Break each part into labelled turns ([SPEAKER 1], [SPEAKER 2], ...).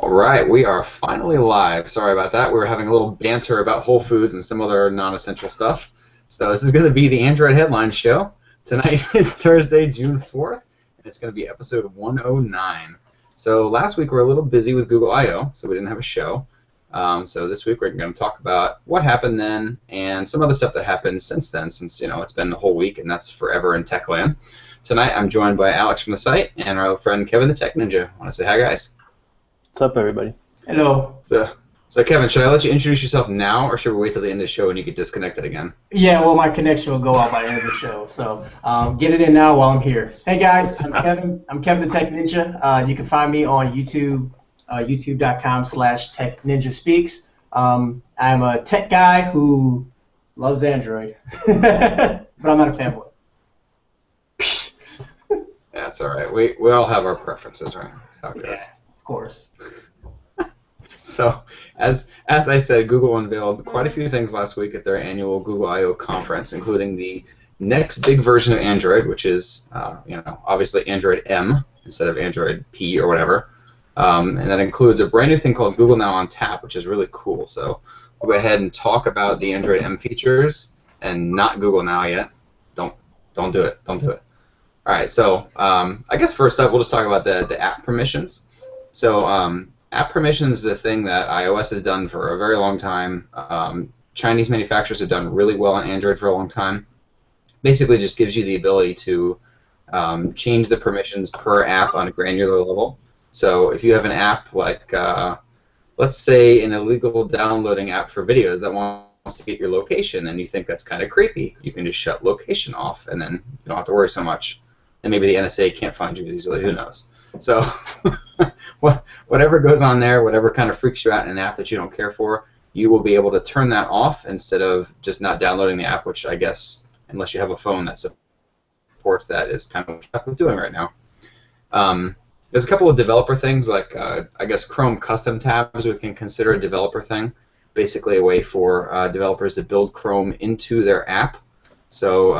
[SPEAKER 1] All right, we are finally live. Sorry about that. We were having a little banter about Whole Foods and some other non-essential stuff. So this is going to be the Android Headline Show. Tonight is Thursday, June 4th, and it's going to be episode 109. So last week we were a little busy with Google I/O, so we didn't have a show. So this week we're going to talk about what happened then and some other stuff that happened since then, since it's been a whole week, and that's forever in Techland. Tonight I'm joined by Alex from the site and our friend Kevin the Tech Ninja. Want to say hi, guys?
[SPEAKER 2] What's up, everybody?
[SPEAKER 3] Hello.
[SPEAKER 1] So Kevin, should I let you introduce yourself now, or should we wait till the end of the show and you get disconnected again?
[SPEAKER 3] Yeah, well, my connection will go out by the end of the show, so get it in now while I'm here. Hey guys, I'm Kevin. I'm Kevin the Tech Ninja. You can find me on YouTube, youtube.com/TechNinjaSpeaks. I'm a tech guy who loves Android, but I'm not a fanboy.
[SPEAKER 1] That's all right. We all have our preferences, right? That's how it goes.
[SPEAKER 3] Yeah, of course.
[SPEAKER 1] So, as I said, Google unveiled quite a few things last week at their annual Google I/O conference, including the next big version of Android, which is, obviously Android M instead of Android P or whatever. And that includes a brand new thing called Google Now on Tap, which is really cool. So, we'll go ahead and talk about the Android M features and not Google Now yet. Don't do it. Don't do it. All right. So, I guess first up, we'll just talk about the app permissions. So, app permissions is a thing that iOS has done for a very long time. Chinese manufacturers have done really well on Android for a long time. Basically just gives you the ability to change the permissions per app on a granular level. So if you have an app like, let's say, an illegal downloading app for videos that wants to get your location and you think that's kind of creepy, you can just shut location off and then you don't have to worry so much. And maybe the NSA can't find you as easily, who knows. So whatever goes on there, whatever kind of freaks you out in an app that you don't care for, you will be able to turn that off instead of just not downloading the app, which I guess, unless you have a phone that supports that, is kind of what Apple's doing right now. There's a couple of developer things, like I guess Chrome custom tabs we can consider a developer thing, basically a way for developers to build Chrome into their app. So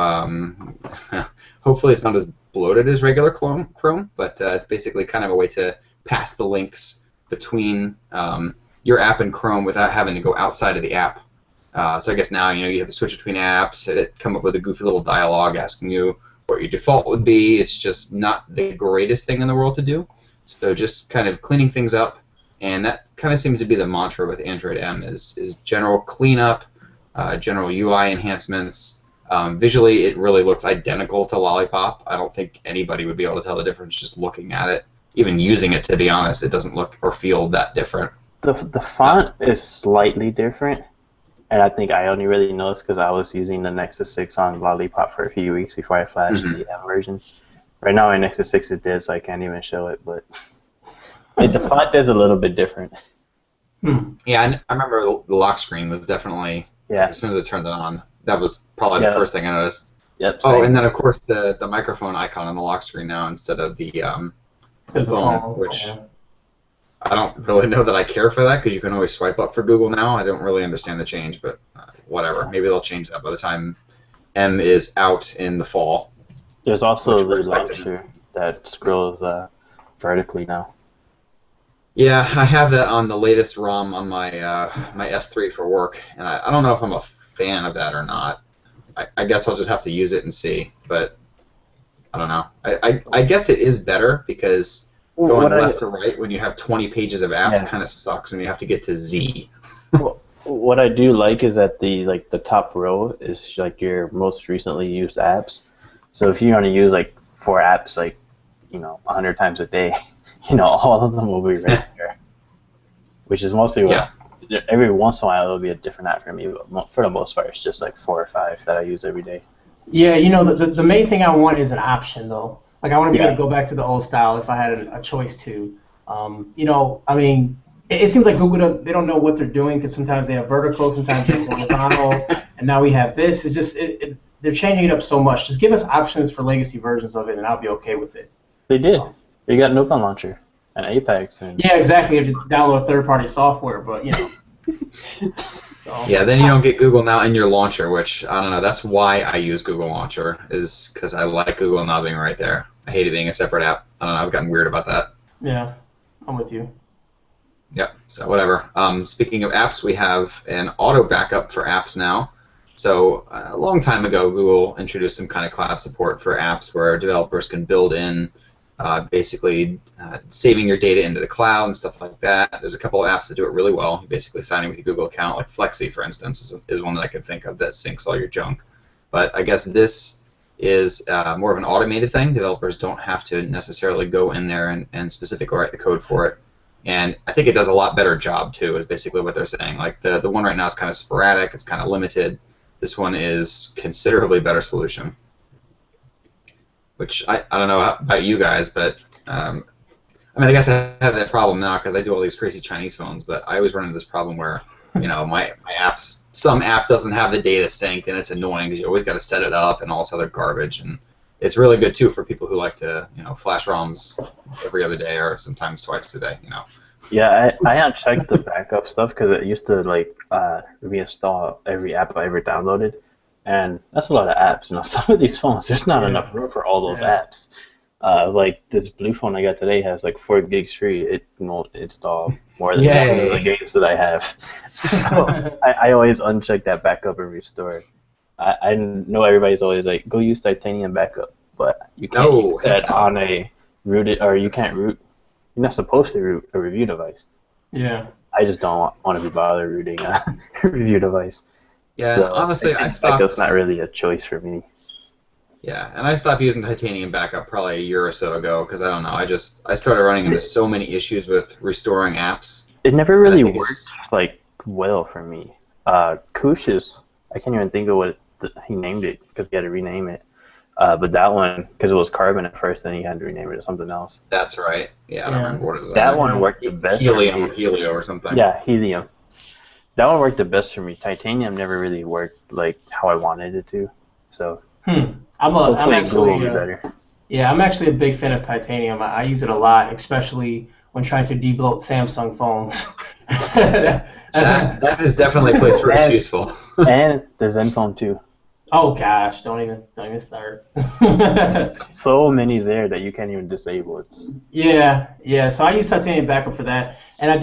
[SPEAKER 1] hopefully it's not as bloated as regular Chrome, but it's basically kind of a way to pass the links between your app and Chrome without having to go outside of the app. So I guess now you have to switch between apps. It come up with a goofy little dialogue asking you what your default would be. It's just not the greatest thing in the world to do. So just kind of cleaning things up, and that kind of seems to be the mantra with Android M is general cleanup, general UI enhancements. Visually, it really looks identical to Lollipop. I don't think anybody would be able to tell the difference just looking at it. Even using it, to be honest, it doesn't look or feel that different.
[SPEAKER 2] The font is slightly different, and I think I only really noticed because I was using the Nexus 6 on Lollipop for a few weeks before I flashed the M version. Right now, my Nexus 6 is dead, so I can't even show it, but the font is a little bit different.
[SPEAKER 1] Yeah, I remember the lock screen was definitely, as soon as I turned it on, that was probably the first thing I noticed.
[SPEAKER 2] Yep.
[SPEAKER 1] Oh, and then of course the microphone icon on the lock screen now instead of the phone, which I don't really know that I care for that because you can always swipe up for Google Now. I don't really understand the change, but whatever. Maybe they'll change that by the time M is out in the fall.
[SPEAKER 2] There's also the launcher that scrolls vertically now.
[SPEAKER 1] Yeah, I have that on the latest ROM on my my S3 for work, and I don't know if I'm a fan of that or not. I guess I'll just have to use it and see, but I don't know. I guess it is better because going left to right when you have 20 pages of apps kind of sucks when you have to get to Z.
[SPEAKER 2] What I do like is that the top row is like your most recently used apps. So if you want to use like 4 apps 100 times a day, all of them will be right there. Which is mostly what every once in a while it'll be a different app for me, but for the most part it's just like 4 or 5 that I use every day.
[SPEAKER 3] Yeah, the main thing I want is an option though. Like I want to be able to go back to the old style if I had a choice to. I mean, it seems like Google they don't know what they're doing because sometimes they have vertical, sometimes they have horizontal, and now we have this. It's just they're changing it up so much. Just give us options for legacy versions of it, and I'll be okay with it.
[SPEAKER 2] They did. They got an open launcher and Apex. And
[SPEAKER 3] yeah, exactly. You have to download third-party software, but
[SPEAKER 1] Yeah, then you don't get Google Now in your launcher, which, I don't know, that's why I use Google Launcher, is because I like Google Now being right there. I hate it being a separate app. I don't know, I've gotten weird about that.
[SPEAKER 3] Yeah, I'm with you.
[SPEAKER 1] Yep. So whatever. Speaking of apps, we have an auto backup for apps now. So a long time ago, Google introduced some kind of cloud support for apps where developers can build in basically saving your data into the cloud and stuff like that. There's a couple of apps that do it really well. Basically signing with your Google account, like Flexi, for instance, is one that I could think of that syncs all your junk. But I guess this is more of an automated thing. Developers don't have to necessarily go in there and specifically write the code for it. And I think it does a lot better job, too, is basically what they're saying. Like, the one right now is kind of sporadic. It's kind of limited. This one is considerably better solution. Which, I don't know about you guys, but, I mean, I guess I have that problem now because I do all these crazy Chinese phones, but I always run into this problem where, you know, my apps, some app doesn't have the data synced, and it's annoying because you always got to set it up and all this other garbage. And it's really good, too, for people who like to, you know, flash ROMs every other day or sometimes twice a day, you know.
[SPEAKER 2] Yeah, I unchecked the backup stuff because it used to like reinstall every app I ever downloaded, and that's a lot of apps. Now some of these phones, there's not enough room for all those apps. Like this blue phone I got today has like 4 gigs free. It won't install more than one of the games that I have. So I always uncheck that backup and restore. I know everybody's always like, go use Titanium backup, but you can't use that on a rooted, or you can't root. You're not supposed to root a review device.
[SPEAKER 3] Yeah.
[SPEAKER 2] I just don't want to be bothered rooting a review device.
[SPEAKER 1] Yeah,
[SPEAKER 2] so
[SPEAKER 1] honestly, I stopped.
[SPEAKER 2] Backup's not really a choice for me.
[SPEAKER 1] Yeah, and I stopped using Titanium backup probably a year or so ago because I don't know. I started running into so many issues with restoring apps.
[SPEAKER 2] It never really worked like well for me. Kush's, I can't even think of what he named it because he had to rename it. But that one, because it was Carbon at first, then he had to rename it to something else.
[SPEAKER 1] That's right. Yeah, I don't remember what it was.
[SPEAKER 2] That one worked the best.
[SPEAKER 1] Helium or Helio or something.
[SPEAKER 2] Yeah, Helium. That one worked the best for me. Titanium never really worked like how I wanted it to. So
[SPEAKER 3] I'm actually
[SPEAKER 2] better.
[SPEAKER 3] Yeah, I'm actually a big fan of Titanium. I use it a lot, especially when trying to debloat Samsung phones.
[SPEAKER 1] that is definitely a place where it's useful.
[SPEAKER 2] And the Zenfone too.
[SPEAKER 3] Oh gosh, don't even start.
[SPEAKER 2] So many there that you can't even disable it.
[SPEAKER 3] Yeah. So I use Titanium backup for that, and I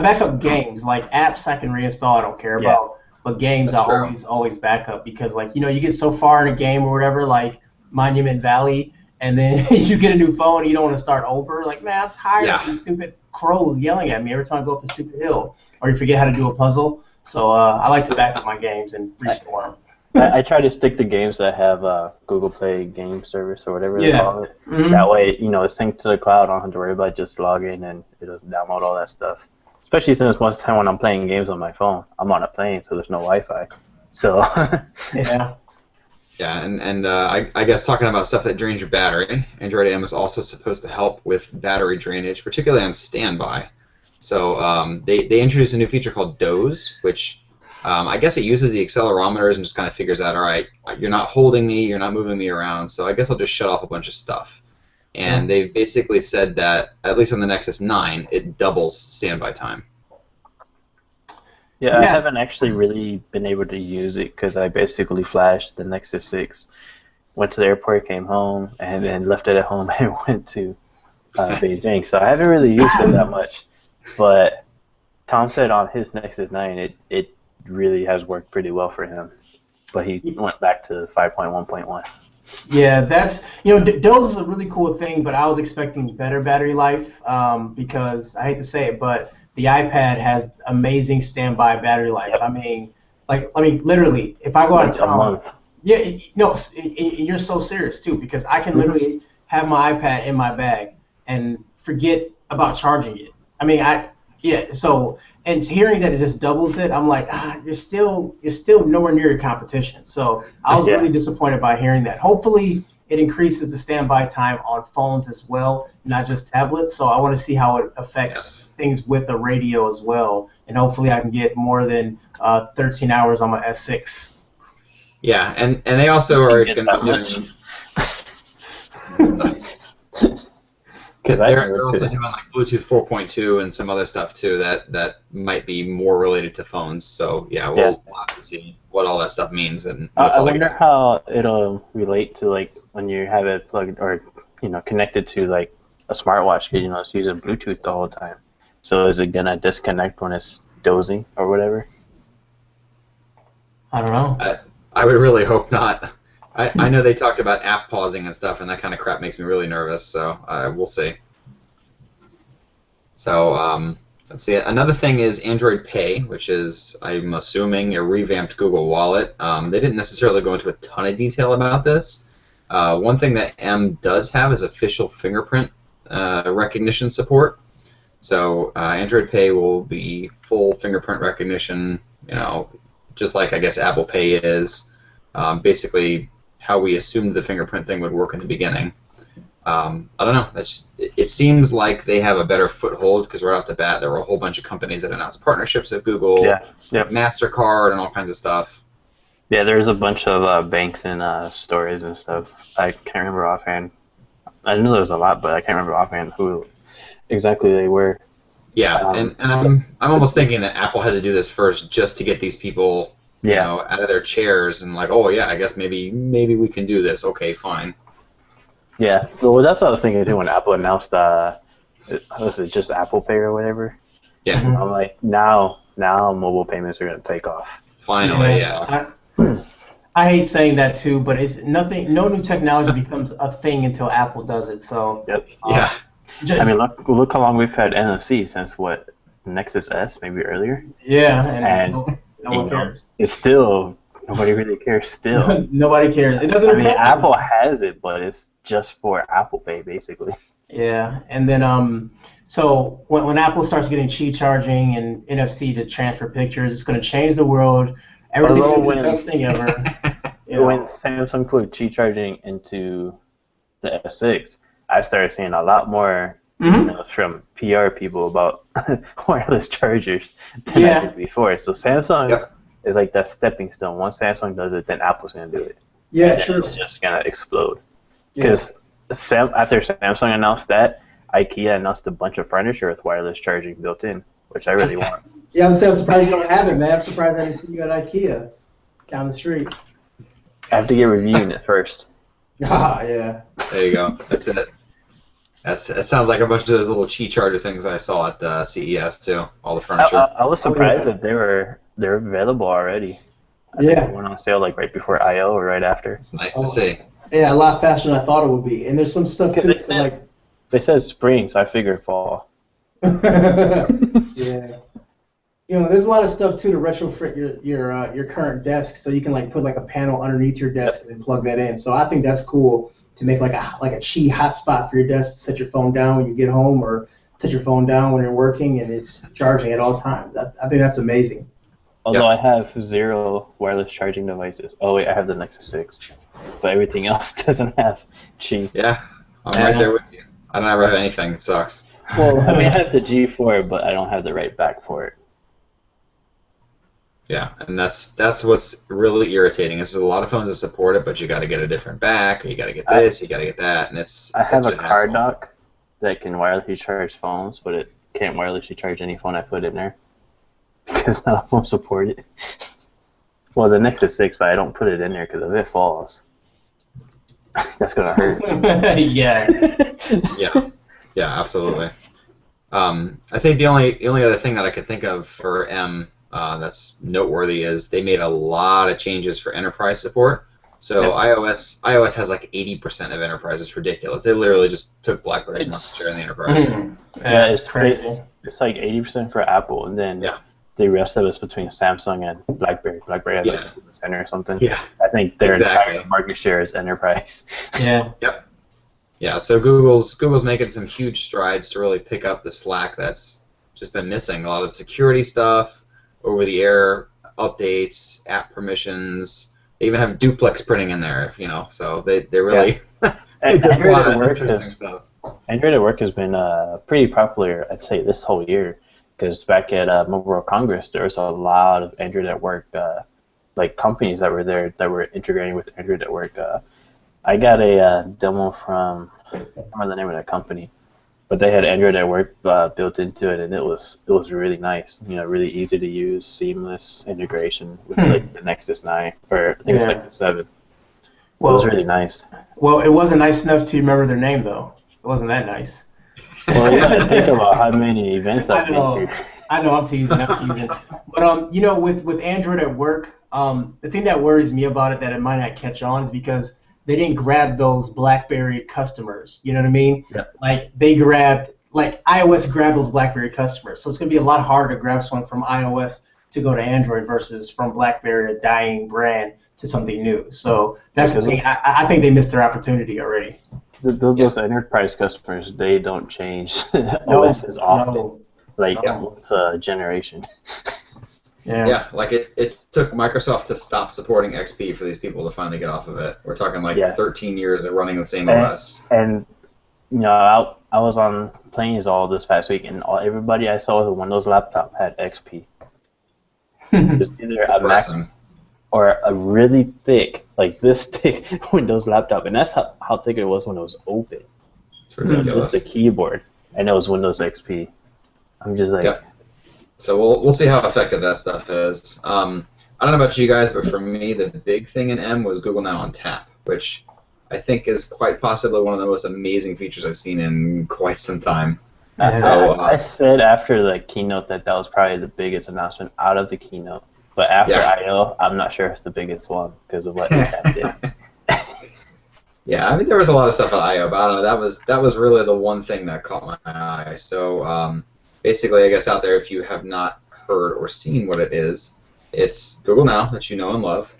[SPEAKER 3] backup games like apps I can reinstall. I don't care about, but games I always back up because like you get so far in a game or whatever, like Monument Valley, and then you get a new phone and you don't want to start over. Like man, I'm tired of these stupid crows yelling at me every time I go up the stupid hill, or you forget how to do a puzzle. So I like to back up my games and restore them.
[SPEAKER 2] I try to stick to games that have Google Play game service or whatever they call it. Mm-hmm. That way, it's synced to the cloud. I don't have to worry about just logging and it'll download all that stuff. Especially since most of the time when I'm playing games on my phone, I'm on a plane, so there's no Wi-Fi. So
[SPEAKER 3] yeah.
[SPEAKER 1] Yeah, and I guess talking about stuff that drains your battery, Android M is also supposed to help with battery drainage, particularly on standby. So they introduced a new feature called Doze, which I guess it uses the accelerometers and just kind of figures out, all right, you're not holding me, you're not moving me around, so I guess I'll just shut off a bunch of stuff. And they've basically said that, at least on the Nexus 9, it doubles standby time.
[SPEAKER 2] Yeah, I haven't actually really been able to use it because I basically flashed the Nexus 6, went to the airport, came home, and then left it at home and went to Beijing. So I haven't really used it that much. But Tom said on his Nexus 9, it really has worked pretty well for him, but he went back to 5.1.1.
[SPEAKER 3] Yeah, that's Doze is a really cool thing, but I was expecting better battery life because I hate to say it, but the iPad has amazing standby battery life. I mean, literally, if I go out of town, a month. Yeah, no, you're so serious too because I can literally have my iPad in my bag and forget about charging it. I mean, so and hearing that it just doubles it, I'm like, you're still nowhere near your competition. So I was really disappointed by hearing that. Hopefully, it increases the standby time on phones as well, not just tablets. So I want to see how it affects things with the radio as well, and hopefully I can get more than 13 hours on my S6.
[SPEAKER 1] Yeah, and they also are going to be doing nice. Because they're also doing like Bluetooth 4.2 and some other stuff too that might be more related to phones. So we'll have to see what all that stuff means and.
[SPEAKER 2] I wonder how it'll relate to like when you have it plugged or connected to like a smartwatch because it's using Bluetooth the whole time. So is it gonna disconnect when it's dozing or whatever?
[SPEAKER 3] I don't know.
[SPEAKER 1] I would really hope not. I know they talked about app pausing and stuff, and that kind of crap makes me really nervous. So we'll see. So let's see. Another thing is Android Pay, which is, I'm assuming, a revamped Google Wallet. They didn't necessarily go into a ton of detail about this. One thing that M does have is official fingerprint recognition support. So Android Pay will be full fingerprint recognition, just like I guess Apple Pay is. Basically, how we assumed the fingerprint thing would work in the beginning. I don't know. It seems like they have a better foothold because right off the bat there were a whole bunch of companies that announced partnerships with Google, MasterCard, and all kinds of stuff.
[SPEAKER 2] Yeah, there's a bunch of banks and stores and stuff. I can't remember offhand. I know there was a lot, but I can't remember offhand who exactly they were.
[SPEAKER 1] Yeah, and I'm almost thinking that Apple had to do this first just to get these people, out of their chairs and like, oh yeah, I guess maybe we can do this. Okay, fine.
[SPEAKER 2] Yeah, well, that's what I was thinking too when Apple announced, was it just Apple Pay or whatever?
[SPEAKER 1] Yeah.
[SPEAKER 2] I'm like, now mobile payments are gonna take off.
[SPEAKER 1] Finally, yeah.
[SPEAKER 3] I hate saying that too, but it's nothing. No new technology becomes a thing until Apple does it. So.
[SPEAKER 2] Yep.
[SPEAKER 1] Yeah.
[SPEAKER 2] I mean, look how long we've had NFC since what, Nexus S, maybe earlier.
[SPEAKER 3] Yeah, and no one cares.
[SPEAKER 2] It's still nobody really cares. Still,
[SPEAKER 3] nobody cares. It doesn't.
[SPEAKER 2] I mean, Apple has it, but it's just for Apple Pay, basically.
[SPEAKER 3] Yeah, and then so when Apple starts getting Qi charging and NFC to transfer pictures, it's going to change the world. Everything's going to be the best thing ever.
[SPEAKER 2] When Samsung put Qi charging into the S6, I started seeing a lot more emails from PR people about wireless chargers than I did before. So Samsung is like that stepping stone. Once Samsung does it, then Apple's going to do it.
[SPEAKER 3] Yeah, true.
[SPEAKER 2] It's just going to explode. Because after Samsung announced that, IKEA announced a bunch of furniture with wireless charging built in, which I really want.
[SPEAKER 3] Yeah, I'm surprised you don't have it, man. I'm surprised I didn't see you at IKEA down the street.
[SPEAKER 2] I have to get review unit first.
[SPEAKER 3] Yeah.
[SPEAKER 1] There you go. That's it. That sounds like a bunch of those little Qi charger things I saw at CES too. All the furniture.
[SPEAKER 2] I was surprised that they're available already. I think they went on sale like right before I/O or right after.
[SPEAKER 1] It's nice to see.
[SPEAKER 3] Yeah, a lot faster than I thought it would be. And there's some stuff too.
[SPEAKER 2] They said spring, so I figured fall.
[SPEAKER 3] Yeah. There's a lot of stuff too to retrofit your current desk, so you can like put like a panel underneath your desk and then plug that in. So I think that's cool to make like a Qi hotspot for your desk to set your phone down when you get home, or set your phone down when you're working and it's charging at all times. I think that's amazing.
[SPEAKER 2] Although I have 0 wireless charging devices. Oh wait, I have the Nexus 6, but everything else doesn't have Qi.
[SPEAKER 1] Yeah, I'm right there with you. I don't ever have anything. It sucks.
[SPEAKER 2] Well, I mean, I have the G4, but I don't have the right back for it.
[SPEAKER 1] Yeah, and that's what's really irritating. Is there's a lot of phones that support it, but you got to get a different back, or you got to get this, you got to get that, and it's
[SPEAKER 2] I have
[SPEAKER 1] such
[SPEAKER 2] a
[SPEAKER 1] an
[SPEAKER 2] card
[SPEAKER 1] hassle.
[SPEAKER 2] dock that can wirelessly charge phones, but it can't wirelessly charge any phone I put in there because none of them support it. Well, the Nexus 6, but I don't put it in there because if it falls, that's gonna hurt.
[SPEAKER 1] Yeah, absolutely. I think the only other thing that I could think of for M that's noteworthy is they made a lot of changes for enterprise support. So iOS has like 80% of enterprise. It's ridiculous. They literally just took BlackBerry's market share in the enterprise.
[SPEAKER 2] Yeah, it's crazy. It's like 80% for Apple, and then the rest of it's between Samsung and BlackBerry. BlackBerry has like 2% or something. Yeah, I think their entire market share is enterprise.
[SPEAKER 1] Yep. Yeah, so Google's making some huge strides to really pick up the slack that's just been missing. A lot of the security stuff, over-the-air updates, app permissions. They even have duplex printing in there, so they really they did a lot of interesting stuff.
[SPEAKER 2] Android at Work has been pretty popular, I'd say, this whole year. Because back at Mobile World Congress, there was a lot of Android at Work like companies that were there that were integrating with Android at Work. I got a demo from, I don't remember the name of that company, but they had Android at Work built into it, and it was really nice. Really easy to use, seamless integration with like the Nexus 9, or I think it's Nexus 7. Well, it was really nice.
[SPEAKER 3] Well, it wasn't nice enough to remember their name though. It wasn't that nice.
[SPEAKER 2] Well, you gotta think about how many events
[SPEAKER 3] I
[SPEAKER 2] I've been
[SPEAKER 3] know,
[SPEAKER 2] to.
[SPEAKER 3] I know, I'm teasing, I'm teasing. But with Android at work, the thing that worries me about it that it might not catch on is because they didn't grab those BlackBerry customers. You know what I mean?
[SPEAKER 2] Yep.
[SPEAKER 3] Like iOS grabbed those BlackBerry customers, so it's gonna be a lot harder to grab someone from iOS to go to Android versus from BlackBerry, a dying brand, to something new. So that's the
[SPEAKER 2] Because
[SPEAKER 3] thing. I think they missed their opportunity already.
[SPEAKER 2] those enterprise customers, they don't change
[SPEAKER 3] No,
[SPEAKER 2] OS as often,
[SPEAKER 3] no,
[SPEAKER 2] like
[SPEAKER 3] no.
[SPEAKER 2] once a generation.
[SPEAKER 3] Yeah.
[SPEAKER 1] Yeah, like it took Microsoft to stop supporting XP for these people to finally get off of it. We're talking like
[SPEAKER 2] Yeah.
[SPEAKER 1] 13 years of running the same
[SPEAKER 2] And,
[SPEAKER 1] OS.
[SPEAKER 2] and I was on planes all this past week, and everybody I saw with a Windows laptop had XP. It was either a Mac
[SPEAKER 1] Depressing.
[SPEAKER 2] or a really thick, like this thick Windows laptop, and that's how thick it was when it was open.
[SPEAKER 1] It's
[SPEAKER 2] Just
[SPEAKER 1] ridiculous.
[SPEAKER 2] the keyboard, and it was Windows XP. I'm just like,
[SPEAKER 1] Yep. So we'll see how effective that stuff is. I don't know about you guys, but for me, the big thing in M was Google Now on Tap, which I think is quite possibly one of the most amazing features I've seen in quite some time. So,
[SPEAKER 2] I said after the keynote that was probably the biggest announcement out of the keynote. But after
[SPEAKER 1] Yeah.
[SPEAKER 2] I/O, I'm not sure it's the biggest one because of what ASAP did.
[SPEAKER 1] Yeah, I mean there was a lot of stuff at I/O, but I don't know. That was really the one thing that caught my eye. So basically, I guess out there, if you have not heard or seen what it is, it's Google Now that you know and love,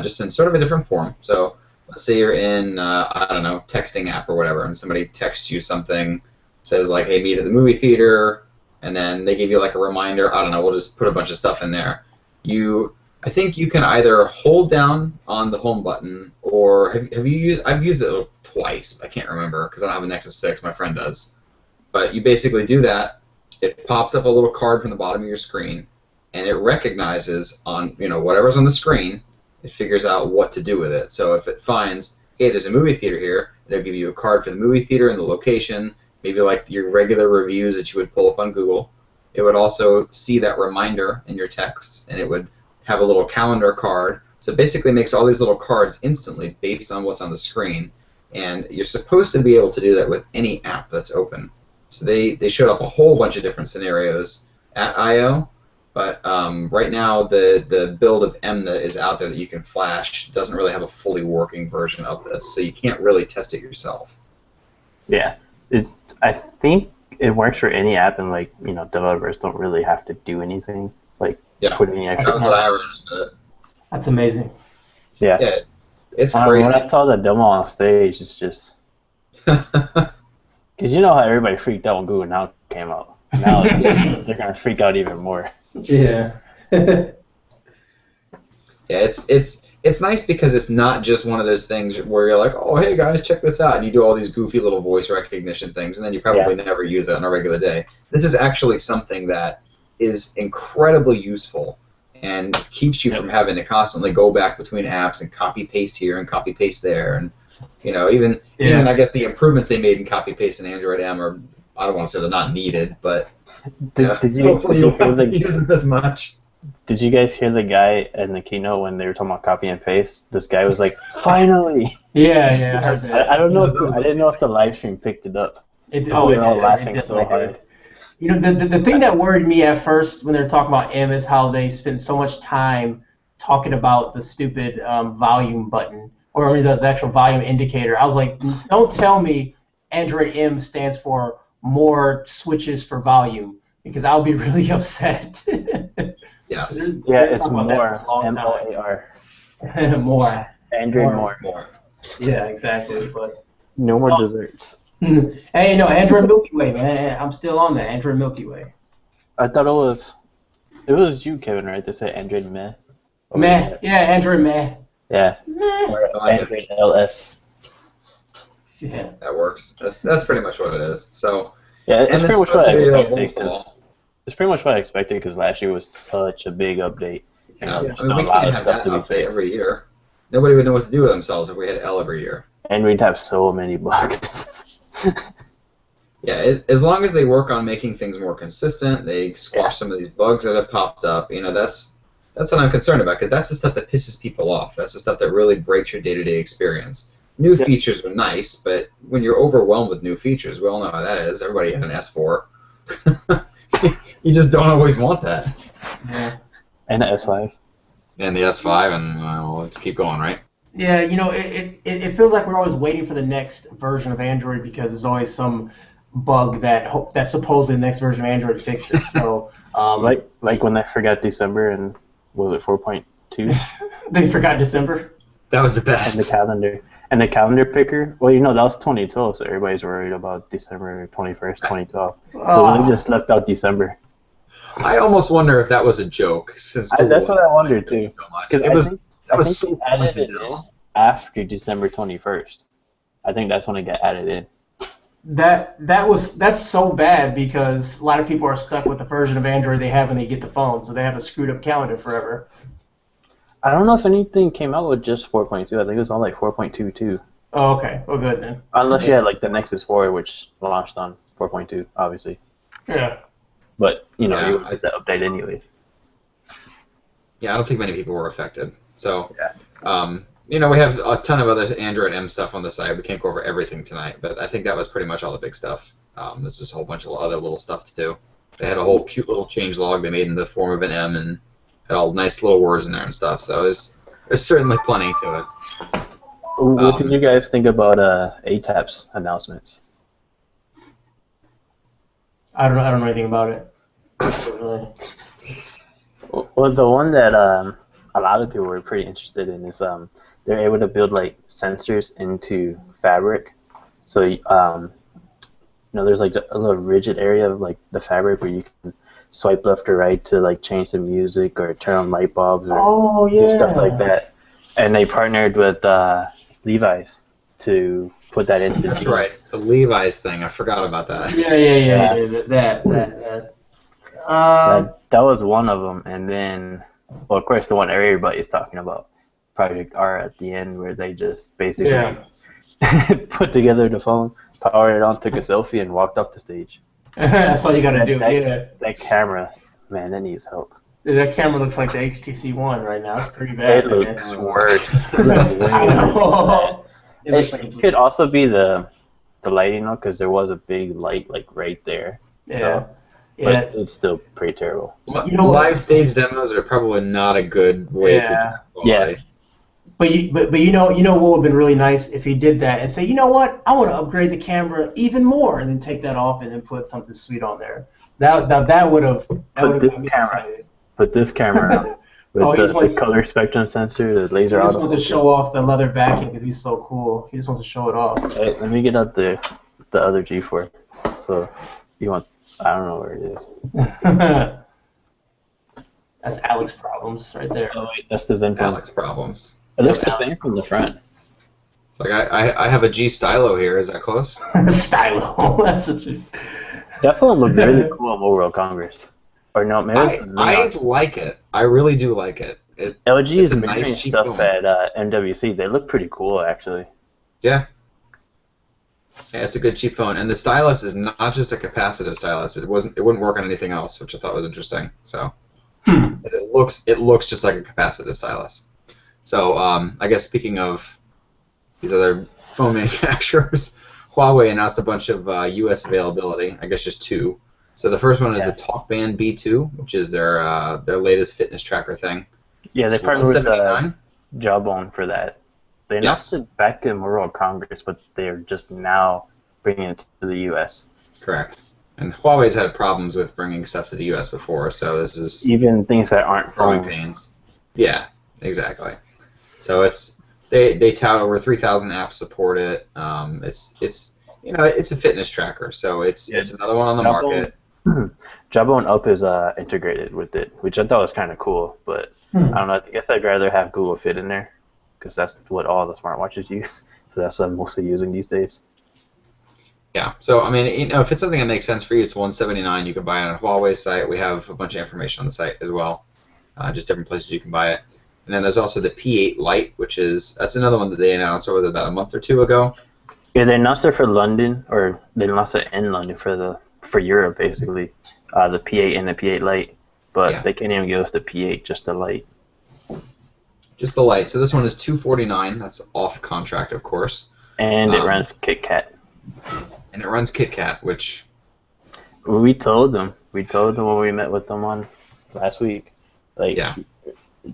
[SPEAKER 1] just in sort of a different form. So let's say you're in I don't know, texting app or whatever, and somebody texts you something, says like, "Hey, meet at the movie theater," and then they give you like a reminder. I don't know. We'll just put a bunch of stuff in there. I think you can either hold down on the home button, or have you used? I've used it twice. I can't remember because I don't have a Nexus 6. My friend does. But you basically do that. It pops up a little card from the bottom of your screen, and it recognizes on whatever's on the screen. It figures out what to do with it. So if it finds, hey, there's a movie theater here, it'll give you a card for the movie theater and the location, maybe like your regular reviews that you would pull up on Google. It would also see that reminder in your texts, and it would have a little calendar card. So it basically makes all these little cards instantly based on what's on the screen. And you're supposed to be able to do that with any app that's open. So they showed up a whole bunch of different scenarios at I/O, but right now the build of M that is out there that you can flash doesn't really have a fully working version of this, so you can't really test it yourself.
[SPEAKER 2] Yeah, I think it works for any app, and like developers don't really have to do anything, like put any extra.
[SPEAKER 1] That's what I understood.
[SPEAKER 3] That's amazing.
[SPEAKER 2] Yeah.
[SPEAKER 1] Yeah, it's crazy.
[SPEAKER 2] When I saw the demo on stage, it's just because you know how everybody freaked out when Google Now came out. Now they're gonna freak out even more.
[SPEAKER 3] Yeah.
[SPEAKER 1] Yeah, it's nice because it's not just one of those things where you're like, oh, hey guys, check this out, and you do all these goofy little voice recognition things, and then you probably never use it on a regular day. This is actually something that is incredibly useful and keeps you from having to constantly go back between apps and copy paste here and copy paste there, and even I guess the improvements they made in copy paste in Android M are, I don't want to say they're not needed, but hopefully you won't have to use them as much.
[SPEAKER 2] Did you guys hear the guy in the keynote when they were talking about copy and paste? This guy was like, "Finally!"
[SPEAKER 3] Yeah.
[SPEAKER 1] Yes.
[SPEAKER 2] I don't know. I didn't know if the live stream picked it up. We were all laughing so hard.
[SPEAKER 3] The thing that worried me at first when they were talking about M is how they spend so much time talking about the stupid volume button, or I mean the actual volume indicator. I was like, don't tell me Android M stands for more switches for volume, because I'll be really upset.
[SPEAKER 1] Yes.
[SPEAKER 2] Yeah, it's more MOAR.
[SPEAKER 3] More.
[SPEAKER 2] Android more.
[SPEAKER 3] Yeah, exactly. But
[SPEAKER 2] no more desserts.
[SPEAKER 3] Hey, Android Milky Way, man. I'm still on that Android Milky Way.
[SPEAKER 2] I thought it was you, Kevin, right? They said Android meh.
[SPEAKER 3] Meh. Yeah, Android meh.
[SPEAKER 2] Yeah.
[SPEAKER 3] Meh.
[SPEAKER 2] Or Android LS.
[SPEAKER 3] Yeah.
[SPEAKER 1] That works. That's pretty much what it is. So.
[SPEAKER 2] Yeah, it's pretty much what I expected.
[SPEAKER 1] It's
[SPEAKER 2] pretty much what I expected because last year was such a big update.
[SPEAKER 1] Yeah, I mean, we can't have that update every year. Nobody would know what to do with themselves if we had L every year.
[SPEAKER 2] And we'd have so many bugs.
[SPEAKER 1] Yeah, as long as they work on making things more consistent, they squash some of these bugs that have popped up. That's what I'm concerned about, because that's the stuff that pisses people off. That's the stuff that really breaks your day-to-day experience. New
[SPEAKER 2] Yep.
[SPEAKER 1] features are nice, but when you're overwhelmed with new features, we all know how that is. Everybody had an S4. You just don't always want that.
[SPEAKER 3] Yeah.
[SPEAKER 2] And the S5.
[SPEAKER 1] And the S5, and let's keep going, right?
[SPEAKER 3] Yeah, it feels like we're always waiting for the next version of Android because there's always some bug that supposedly the next version of Android fixes. So
[SPEAKER 2] Like when I forgot December and was it 4.2
[SPEAKER 3] they forgot December.
[SPEAKER 1] That was the
[SPEAKER 2] and
[SPEAKER 1] best.
[SPEAKER 2] the calendar and the calendar picker. Well, that was 2012, so everybody's worried about December 21st, 2012. So they just left out December.
[SPEAKER 1] I almost wonder if that was a joke, since
[SPEAKER 2] That's what I wondered too.
[SPEAKER 1] so much.
[SPEAKER 2] Because
[SPEAKER 1] That was so
[SPEAKER 2] they added it
[SPEAKER 1] coincidental.
[SPEAKER 2] in after December 21st. I think that's when it got added in.
[SPEAKER 3] That's so bad because a lot of people are stuck with the version of Android they have when they get the phone, so they have a screwed up calendar forever.
[SPEAKER 2] I don't know if anything came out with just 4.2. I think it was on like 4.22.
[SPEAKER 3] Oh, okay. Well, good then.
[SPEAKER 2] Unless you had like the Nexus 4, which launched on 4.2, obviously.
[SPEAKER 3] Yeah.
[SPEAKER 2] But you
[SPEAKER 1] Yeah,
[SPEAKER 2] you would get the update anyway.
[SPEAKER 1] Yeah, I don't think many people were affected. So,
[SPEAKER 2] Yeah.
[SPEAKER 1] we have a ton of other Android M stuff on the site. We can't go over everything tonight, but I think that was pretty much all the big stuff. There's just a whole bunch of other little stuff to do. They had a whole cute little change log they made in the form of an M and had all nice little words in there and stuff. So there's certainly plenty to it.
[SPEAKER 2] What did you guys think about ATAP's announcements?
[SPEAKER 3] I don't know anything about it. Really.
[SPEAKER 2] Well, the one that a lot of people were pretty interested in is they're able to build like sensors into fabric. So there's like a little rigid area of like the fabric where you can swipe left or right to like change the music or turn on light bulbs or do stuff like that. And they partnered with Levi's to put that into.
[SPEAKER 1] That's right, the Levi's thing. I forgot about that.
[SPEAKER 3] Yeah.
[SPEAKER 2] That was one of them, and then, well, of course, the one everybody's talking about, Project R at the end, where they just basically put together the phone, powered it on, took a selfie, and walked off the stage.
[SPEAKER 3] That's all you gotta do.
[SPEAKER 2] That camera, man, that needs help.
[SPEAKER 3] That camera looks like the HTC One right now. It's pretty bad.
[SPEAKER 2] It looks worse.
[SPEAKER 3] I know.
[SPEAKER 2] It could also be the lighting, though, because there was a big light like right there.
[SPEAKER 3] Yeah.
[SPEAKER 2] So, but it's still pretty terrible.
[SPEAKER 1] Live stage demos are probably not a good way to do quality.
[SPEAKER 3] But you know what would have been really nice if he did that and say, you know what, I want to upgrade the camera even more, and then take that off and then put something sweet on there. That would have.
[SPEAKER 2] Put this camera on with the color spectrum sensor, the laser.
[SPEAKER 3] He just wants to show off the leather backing because he's so cool. He just wants to show it off.
[SPEAKER 2] Hey, let me get up the other G4. So you want? I don't know where it is.
[SPEAKER 3] That's Alex problems right there.
[SPEAKER 2] Oh wait, that's the Zen phone.
[SPEAKER 1] Alex problems.
[SPEAKER 2] It looks the same from the front.
[SPEAKER 1] It's like I have a G Stylo here. Is that close?
[SPEAKER 3] Stylo.
[SPEAKER 2] That phone looked really cool at Mobile World Congress. Or no, maybe
[SPEAKER 1] I like it. I really do like it.
[SPEAKER 2] LG is
[SPEAKER 1] making
[SPEAKER 2] nice stuff phone. At MWC. They look pretty cool, actually.
[SPEAKER 1] Yeah. Yeah, it's a good cheap phone, and the stylus is not just a capacitive stylus. It wouldn't work on anything else, which I thought was interesting. So it looks just like a capacitive stylus. So I guess speaking of these other phone manufacturers, Huawei announced a bunch of U.S. availability. I guess just two. So the first one is the TalkBand B2, which is their latest fitness tracker thing.
[SPEAKER 2] Yeah, they partnered with Jawbone for that. They announced it back in World Congress, but they're just now bringing it to the U.S.
[SPEAKER 1] Correct. And Huawei's had problems with bringing stuff to the U.S. before, so this is
[SPEAKER 2] even things that aren't
[SPEAKER 1] growing pains. Yeah, exactly. So they tout over 3,000 apps support it. It's a fitness tracker, so it's another one on the market.
[SPEAKER 2] Jawbone Up is integrated with it, which I thought was kind of cool, but I don't know. I guess I'd rather have Google Fit in there because that's what all the smartwatches use. So that's what I'm mostly using these days.
[SPEAKER 1] Yeah. So I mean, if it's something that makes sense for you, it's $179. You can buy it on Huawei's site. We have a bunch of information on the site as well, just different places you can buy it. And then there's also the P8 Lite, that's another one that they announced. Or was it about a month or two ago?
[SPEAKER 2] Yeah, they announced it for London, or they announced it in London for Europe, basically. The P8 and the P8 Lite, but they can't even give us the P8, just the Lite.
[SPEAKER 1] Just the Lite. So this one is $249. That's off contract, of course.
[SPEAKER 2] And it runs KitKat.
[SPEAKER 1] And it runs KitKat, which...
[SPEAKER 2] We told them. We told them when we met with them on last week. Like,
[SPEAKER 1] yeah.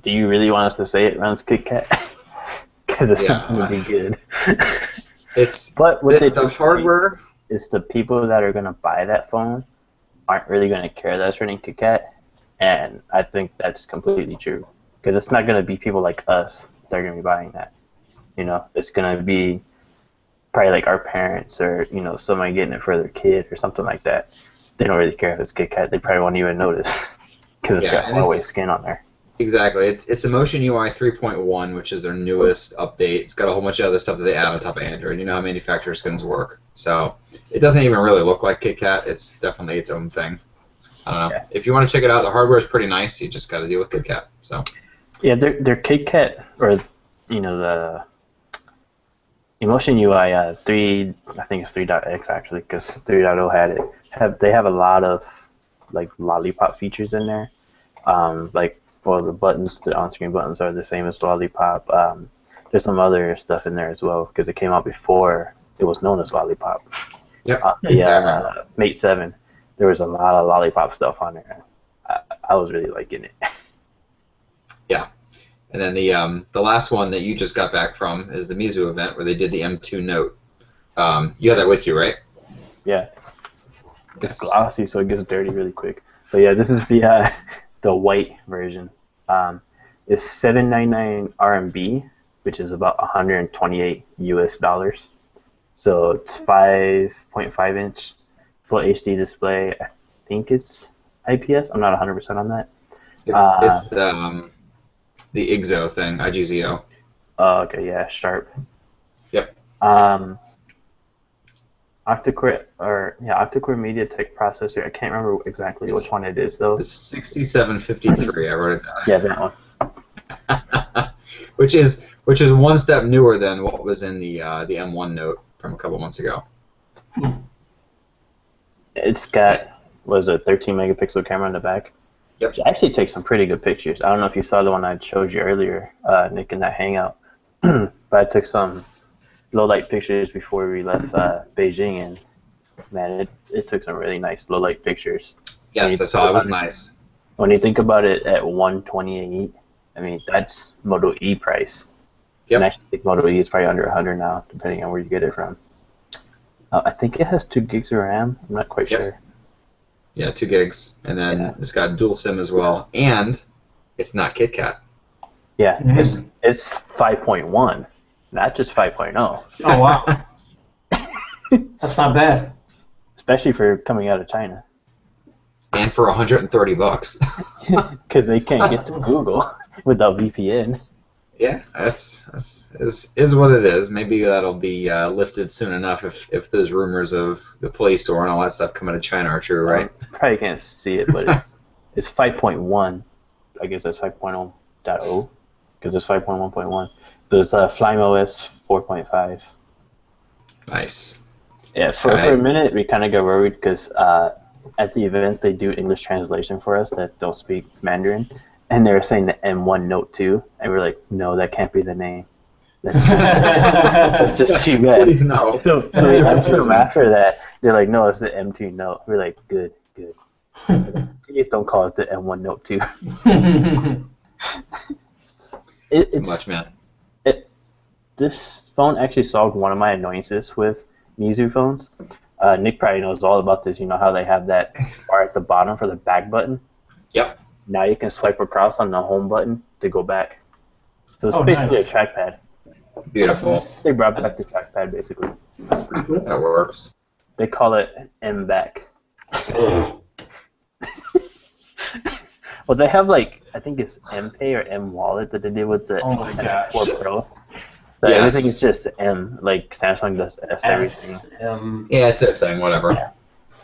[SPEAKER 2] Do you really want us to say it runs KitKat? Because it's not going to be good. But what the hardware is the people that are going to buy that phone aren't really going to care that it's running KitKat. And I think that's completely true. Because it's not going to be people like us that are going to be buying that. You know, it's going to be probably like our parents or, you know, somebody getting it for their kid or something like that. They don't really care if it's KitKat. They probably won't even notice because it's got Huawei skin on there.
[SPEAKER 1] Exactly. It's Emotion UI 3.1, which is their newest update. It's got a whole bunch of other stuff that they add on top of Android. You know how manufacturer skins work. So it doesn't even really look like KitKat. It's definitely its own thing. I don't know. Yeah. If you want to check it out, the hardware is pretty nice. You just got to deal with KitKat. So.
[SPEAKER 2] Yeah, their KitKat, or you know, the Emotion UI 3, I think it's 3.x actually, because 3.0 had it. They have a lot of like lollipop features in there. Like, well, the buttons, the on-screen buttons are the same as Lollipop. There's some other stuff in there as well because it came out before it was known as Lollipop.
[SPEAKER 1] Yep.
[SPEAKER 2] Mate 7. There was a lot of Lollipop stuff on there. I was really liking it.
[SPEAKER 1] Yeah. And then the last one that you just got back from is the Meizu event where they did the M2 Note. You had that with you, right?
[SPEAKER 2] Yeah. It's glossy, so it gets dirty really quick. But yeah, this is the white version. It's 799 RMB, which is about 128 US dollars. So it's 5.5 inch full HD display. I think it's IPS. I'm not 100% on that.
[SPEAKER 1] It's the IGZO thing, IGZO.
[SPEAKER 2] Oh, okay, yeah, sharp.
[SPEAKER 1] Yep.
[SPEAKER 2] Octa-core MediaTek processor. I can't remember exactly which one it is though.
[SPEAKER 1] The 6753. I wrote it down.
[SPEAKER 2] Yeah, that one.
[SPEAKER 1] which is one step newer than what was in the M1 Note from a couple months ago.
[SPEAKER 2] It's got a 13 megapixel camera in the back.
[SPEAKER 1] Yep.
[SPEAKER 2] Which actually takes some pretty good pictures. I don't know if you saw the one I showed you earlier, Nick, in that hangout. But I took some low light pictures before we left Beijing, and man, it took some really nice low light pictures.
[SPEAKER 1] Yes, I saw it was nice.
[SPEAKER 2] When you think about it at 128, I mean that's Moto E price.
[SPEAKER 1] Yep.
[SPEAKER 2] And I think Moto E is probably under 100 now, depending on where you get it from. I think it has 2 gigs of RAM. I'm not quite sure.
[SPEAKER 1] Yeah, 2 gigs, and then it's got dual SIM as well, and it's not KitKat.
[SPEAKER 2] Yeah, it's 5.1, not just 5.0.
[SPEAKER 3] Oh wow, that's not bad.
[SPEAKER 2] Especially for coming out of China.
[SPEAKER 1] And for $130.
[SPEAKER 2] Because they can't get to Google without VPN.
[SPEAKER 1] Yeah, that's is what it is. Maybe that'll be lifted soon enough if those rumors of the Play Store and all that stuff coming out of China are true, right?
[SPEAKER 2] Probably can't see it, but it's 5.1. I guess that's 5.0.0 because it's 5.1.1. There's FlymeOS 4.5.
[SPEAKER 1] Nice.
[SPEAKER 2] Yeah, for a minute we kind of got worried because at the event they do English translation for us that don't speak Mandarin. And they were saying the M1 Note 2, and we're like, no, that can't be the name. That's just too bad.
[SPEAKER 1] Please no.
[SPEAKER 2] So after that, they're like, no, it's the M2 Note. We're like, good. Please don't call it the M1 Note 2. It's
[SPEAKER 1] too much, man.
[SPEAKER 2] This phone actually solved one of my annoyances with Meizu phones. Nick probably knows all about this. You know how they have that bar at the bottom for the back button?
[SPEAKER 1] Yep.
[SPEAKER 2] Now you can swipe across on the home button to go back. So it's basically a trackpad.
[SPEAKER 1] Beautiful.
[SPEAKER 2] They brought back the trackpad, basically.
[SPEAKER 1] That's pretty cool. That works.
[SPEAKER 2] They call it M-Back. Well, they have I think it's M-Pay or M-Wallet that they did with the M4 Pro. So everything is just M, like Samsung does S everything.
[SPEAKER 1] Yeah, it's their thing, whatever.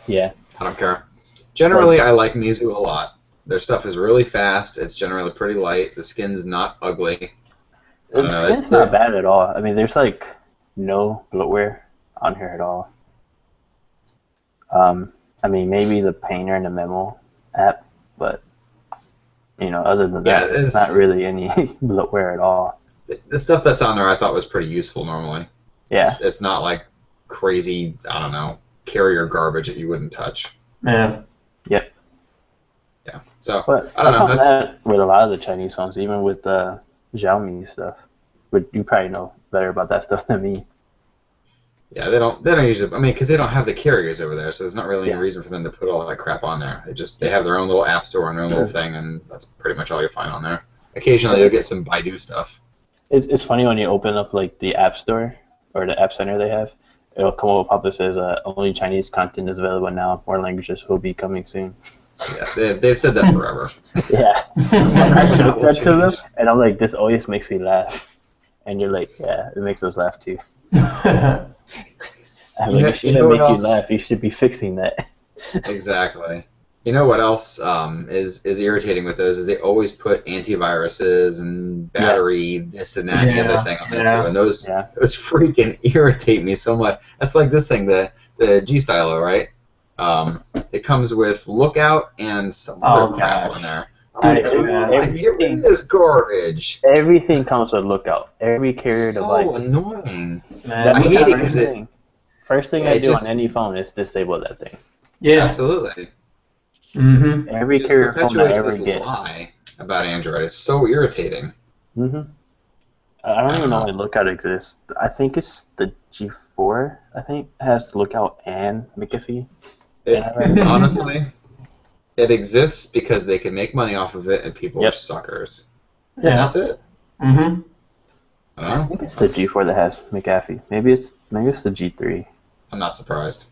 [SPEAKER 2] Yeah.
[SPEAKER 1] I don't care. Generally, I like Meizu a lot. Their stuff is really fast. It's generally pretty light. The skin's not ugly.
[SPEAKER 2] The skin's not bad at all. I mean, there's no bloatware on here at all. I mean, maybe the Painter and the Memo app, but Other than
[SPEAKER 1] Yeah,
[SPEAKER 2] that, it's not really any bloatware at all.
[SPEAKER 1] the stuff that's on there I thought was pretty useful normally.
[SPEAKER 2] Yeah.
[SPEAKER 1] It's not like crazy, I don't know, carrier garbage that you wouldn't touch.
[SPEAKER 3] Yeah.
[SPEAKER 2] Yep.
[SPEAKER 1] Yeah. So
[SPEAKER 2] But
[SPEAKER 1] I don't know.
[SPEAKER 2] found that with a lot of the Chinese phones, even with the Xiaomi stuff. But you probably know better about that stuff than me.
[SPEAKER 1] Yeah, they don't use it. I mean, because they don't have the carriers over there, so there's not really any reason for them to put all that crap on there. They have their own little app store and their own little thing, and that's pretty much all you find on there. Occasionally, you'll get some Baidu stuff.
[SPEAKER 2] It's funny when you open up like the App Store or the App Center they have. It'll come up pop that says only Chinese content is available now. More languages will be coming soon.
[SPEAKER 1] Yeah, they've said that forever.
[SPEAKER 2] Yeah. I showed that to them, and I'm like, this always makes me laugh. And you're like, yeah, it makes us laugh too. I'm like, it shouldn't make you laugh. You should be fixing that.
[SPEAKER 1] Exactly. You know what else is irritating with those is they always put antiviruses and battery this and that and the other thing on there too, and those freaking irritate me so much. That's like this thing, the G Stylo, right? It comes with Lookout and some other crap on there. Get rid of this garbage.
[SPEAKER 2] Everything comes with Lookout. Every carrier device.
[SPEAKER 1] So annoying.
[SPEAKER 2] Man,
[SPEAKER 1] I hate it because
[SPEAKER 2] first thing I do on any phone is disable that thing.
[SPEAKER 1] Yeah, absolutely.
[SPEAKER 3] Mm-hmm.
[SPEAKER 2] Every carrier phone I ever get.
[SPEAKER 1] Lie about Android. It's so irritating.
[SPEAKER 2] Mm-hmm. I don't even know why Lookout exists. I think it's the G4. I think it has Lookout and McAfee.
[SPEAKER 1] Honestly, it exists because they can make money off of it, and people are suckers. Yeah, that's it.
[SPEAKER 3] Mm-hmm.
[SPEAKER 2] I think it's the G4 that has McAfee. Maybe it's the G3.
[SPEAKER 1] I'm not surprised.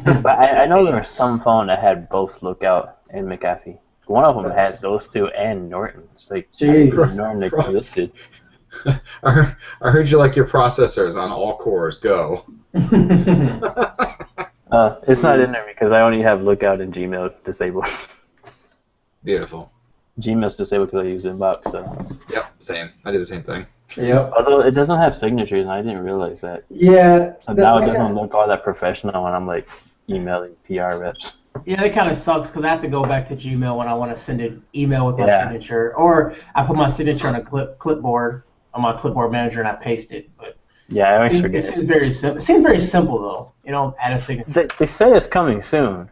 [SPEAKER 2] But I know there was some phone that had both Lookout and McAfee. One of them had those two and Norton. It's like, Norton existed.
[SPEAKER 1] I heard you like your processors on all cores. Go.
[SPEAKER 2] It's not in there because I only have Lookout and Gmail disabled.
[SPEAKER 1] Beautiful.
[SPEAKER 2] Gmail's disabled because I use Inbox. So.
[SPEAKER 1] Yep, same. I do the same thing.
[SPEAKER 3] Yep.
[SPEAKER 2] Although it doesn't have signatures, and I didn't realize that.
[SPEAKER 3] Yeah.
[SPEAKER 2] So now it doesn't look all that professional when I'm like emailing PR reps.
[SPEAKER 3] Yeah, that kind of sucks because I have to go back to Gmail when I want to send an email with my signature, or I put my signature on a clipboard on my clipboard manager and I paste it. But
[SPEAKER 2] yeah, I always forget.
[SPEAKER 3] It seems very simple. It seems very simple though. Add a signature.
[SPEAKER 2] They say it's coming soon,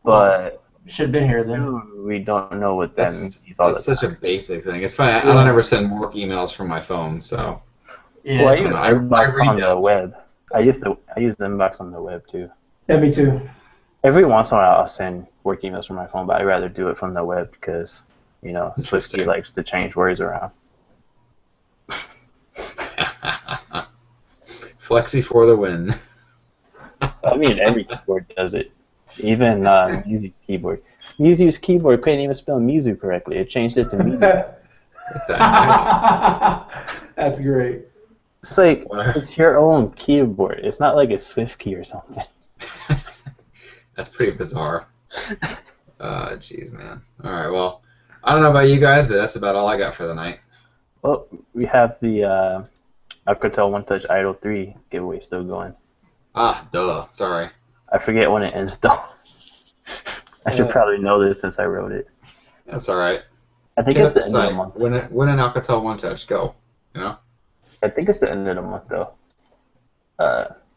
[SPEAKER 2] but
[SPEAKER 3] should have been here then.
[SPEAKER 2] We don't know what that means.
[SPEAKER 1] That's such a basic thing. It's funny. I don't ever send work emails from my phone, so.
[SPEAKER 2] Yeah, well, I use Inbox on the web. I use the Inbox on the web too.
[SPEAKER 3] Yeah, me too.
[SPEAKER 2] Every once in a while, I'll send work emails from my phone, but I'd rather do it from the web because, Swifty likes to change words around.
[SPEAKER 1] Flexi for the win.
[SPEAKER 2] I mean, every keyboard does it. Even Meizu's keyboard. Meizu's keyboard couldn't even spell Meizu correctly. It changed it to Meizu.
[SPEAKER 1] What the heck?
[SPEAKER 3] That's great.
[SPEAKER 2] It's like, it's your own keyboard. It's not like a Swift key or something.
[SPEAKER 1] That's pretty bizarre. Jeez, man. All right, well, I don't know about you guys, but that's about all I got for the night.
[SPEAKER 2] Well, we have the Alcatel One Touch Idol 3 giveaway still going.
[SPEAKER 1] Ah, duh. Sorry.
[SPEAKER 2] I forget when it ends, though. I should probably know this since I wrote it.
[SPEAKER 1] That's all right.
[SPEAKER 2] I think it's the end of the month.
[SPEAKER 1] Win an Alcatel One Touch. Go.
[SPEAKER 2] I think it's the end of the month, though.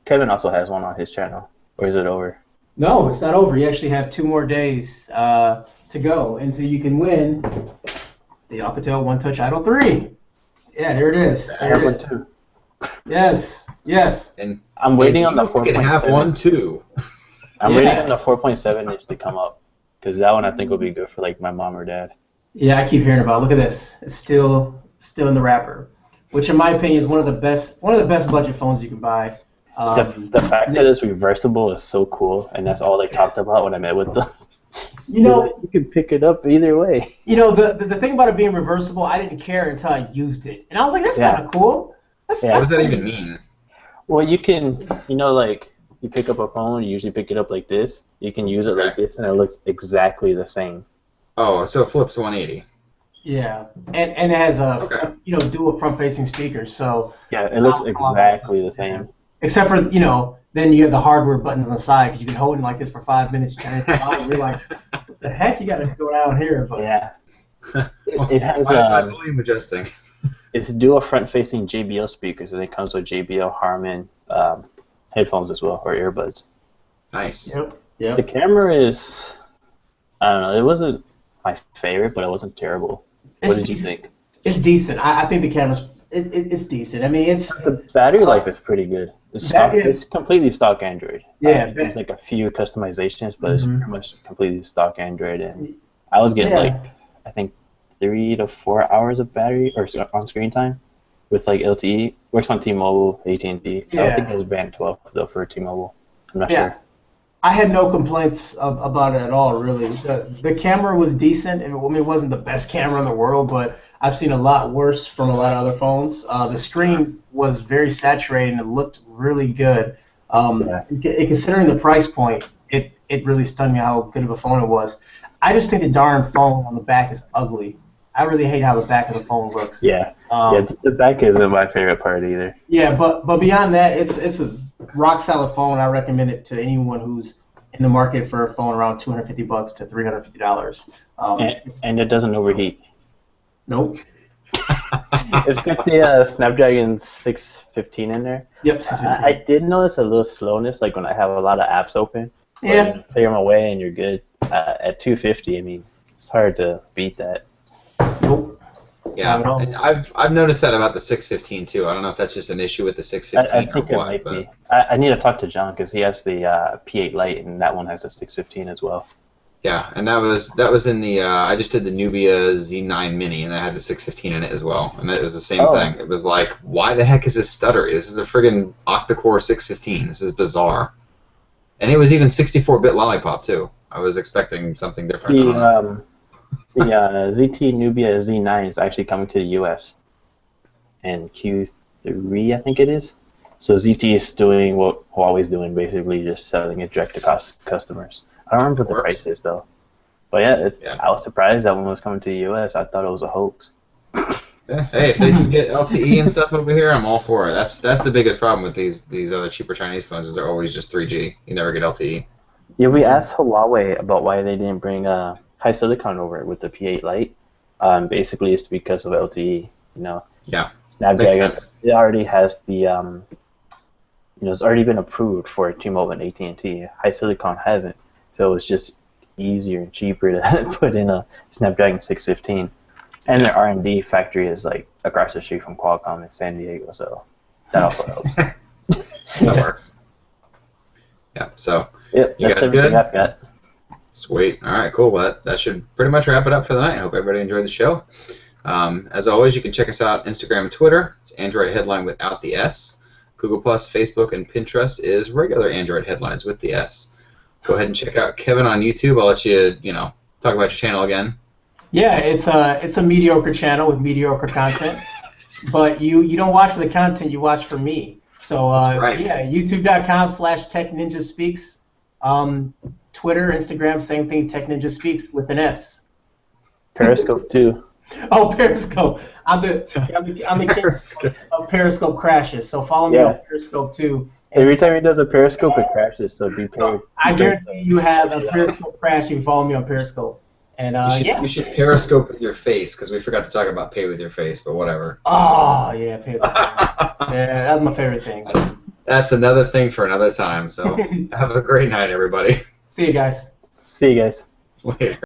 [SPEAKER 2] Kevin also has one on his channel. Or is it over?
[SPEAKER 3] No, it's not over. You actually have 2 more days to go until you can win the Alcatel One Touch Idol 3. Yeah, here it is.
[SPEAKER 2] I have one too.
[SPEAKER 3] Yes.
[SPEAKER 1] And
[SPEAKER 2] I'm waiting on the 4.7.
[SPEAKER 1] You can have one too.
[SPEAKER 2] I'm waiting on the 4.7 inch to come up because that one I think will be good for like my mom or dad.
[SPEAKER 3] Yeah, I keep hearing about it. Look at this. It's still in the wrapper, which in my opinion is one of the best budget phones you can buy.
[SPEAKER 2] The fact that it's reversible is so cool, and that's all they talked about when I met with them. You can pick it up either way.
[SPEAKER 3] The thing about it being reversible, I didn't care until I used it, and I was like, that's kind of cool.
[SPEAKER 1] What does that even mean?
[SPEAKER 2] Well, you can, like you pick up a phone, you usually pick it up like this. You can use it like this, and it looks exactly the same.
[SPEAKER 1] Oh, so it flips 180.
[SPEAKER 3] Yeah, and it has a dual front-facing speakers, so
[SPEAKER 2] yeah, it looks exactly the same.
[SPEAKER 3] Except for then you have the hardware buttons on the side because you've been holding like this for 5 minutes, and you're like, what the heck? You got to go down here, but
[SPEAKER 2] yeah. It has
[SPEAKER 1] Why is my volume adjusting?
[SPEAKER 2] it's dual front-facing JBL speakers, and it comes with JBL Harman headphones as well, or earbuds.
[SPEAKER 1] Nice.
[SPEAKER 3] Yep. Yep.
[SPEAKER 2] The camera is, I don't know, it wasn't my favorite, but it wasn't terrible. What did you think?
[SPEAKER 3] It's decent. I think the camera's it's decent. I mean, it's
[SPEAKER 2] The battery life is pretty good. It's completely stock Android.
[SPEAKER 3] Yeah.
[SPEAKER 2] There's like a few customizations, but it's
[SPEAKER 3] Mhm.
[SPEAKER 2] pretty much completely stock Android. And I was getting like, I think 3 to 4 hours of battery or on screen time with like LTE. Works on T-Mobile, AT&T. I don't think it was band 12 though for T-Mobile. I'm not sure.
[SPEAKER 3] I had no complaints about it at all, really. The camera was decent. I mean, it wasn't the best camera in the world, but I've seen a lot worse from a lot of other phones. The screen was very saturated and it looked really good. Considering the price point, it really stunned me how good of a phone it was. I just think the darn phone on the back is ugly. I really hate how the back of the phone looks.
[SPEAKER 2] The back isn't my favorite part either.
[SPEAKER 3] Yeah, but beyond that, it's a rock solid phone. I recommend it to anyone who's in the market for a phone around $250 to $350.
[SPEAKER 2] And it doesn't overheat.
[SPEAKER 3] Nope.
[SPEAKER 2] It's got the Snapdragon 615 in there.
[SPEAKER 3] Yep. 615.
[SPEAKER 2] I did notice a little slowness, like when I have a lot of apps open.
[SPEAKER 3] Yeah.
[SPEAKER 2] You clear them away and you're good. At 250, I mean, it's hard to beat that.
[SPEAKER 3] Nope.
[SPEAKER 1] Yeah, and I've noticed that about the 615 too. I don't know if that's just an issue with the 615
[SPEAKER 2] I think
[SPEAKER 1] or what.
[SPEAKER 2] it might be. I need to talk to John because he has the P8 Lite and that one has the 615 as well.
[SPEAKER 1] Yeah, and that was in the I just did the Nubia Z9 Mini and I had the 615 in it as well, and it was the same thing. It was like, why the heck is this stuttery? This is a friggin' octa-core 615. This is bizarre. And it was even 64-bit lollipop too. I was expecting something different.
[SPEAKER 2] The ZT Nubia Z9 is actually coming to the US in Q3, I think it is. So ZT is doing what Huawei's doing, basically just selling it direct to customers. I don't remember what the price is though. But I was surprised that one was coming to the US. I thought it was a hoax.
[SPEAKER 1] Yeah, hey, if they can get LTE and stuff over here, I'm all for it. That's the biggest problem with these other cheaper Chinese phones is they're always just 3G. You never get LTE.
[SPEAKER 2] Yeah, we asked Huawei about why they didn't bring high silicon over with the P8 Lite. Basically, it's because of LTE. You know.
[SPEAKER 1] Yeah.
[SPEAKER 2] Snapdragon. It already has the it's already been approved for T-Mobile and AT&T. High silicon hasn't, so it's just easier and cheaper to put in a Snapdragon 615. And their R&D factory is like across the street from Qualcomm in San Diego, so that also helps.
[SPEAKER 1] That works. Yeah. So.
[SPEAKER 2] Yep.
[SPEAKER 1] You
[SPEAKER 2] that's
[SPEAKER 1] guys
[SPEAKER 2] everything
[SPEAKER 1] good?
[SPEAKER 2] I've got.
[SPEAKER 1] Sweet. All right, cool. Well, that should pretty much wrap it up for the night. I hope everybody enjoyed the show. As always, you can check us out Instagram and Twitter. It's Android Headline without the S. Google+, Facebook, and Pinterest is regular Android Headlines with the S. Go ahead and check out Kevin on YouTube. I'll let you, talk about your channel again.
[SPEAKER 3] Yeah, it's a mediocre channel with mediocre content, but you don't watch for the content, you watch for me. So
[SPEAKER 1] right.
[SPEAKER 3] Yeah, youtube.com/TechNinjaSpeaks. Twitter, Instagram, same thing, Tech Ninja Speaks with an S.
[SPEAKER 2] Periscope too.
[SPEAKER 3] Oh, Periscope. I'm the king of Periscope crashes. So follow me on Periscope too.
[SPEAKER 2] Every time he does a Periscope, it crashes. So be prepared.
[SPEAKER 3] I guarantee you have a Periscope crash. You follow me on Periscope. And
[SPEAKER 1] you should Periscope with your face because we forgot to talk about pay with your face, but whatever.
[SPEAKER 3] Oh yeah, pay with your face. Yeah, that's my favorite thing.
[SPEAKER 1] That's another thing for another time. So have a great night, everybody.
[SPEAKER 3] See you guys.
[SPEAKER 2] See you guys.
[SPEAKER 1] Later.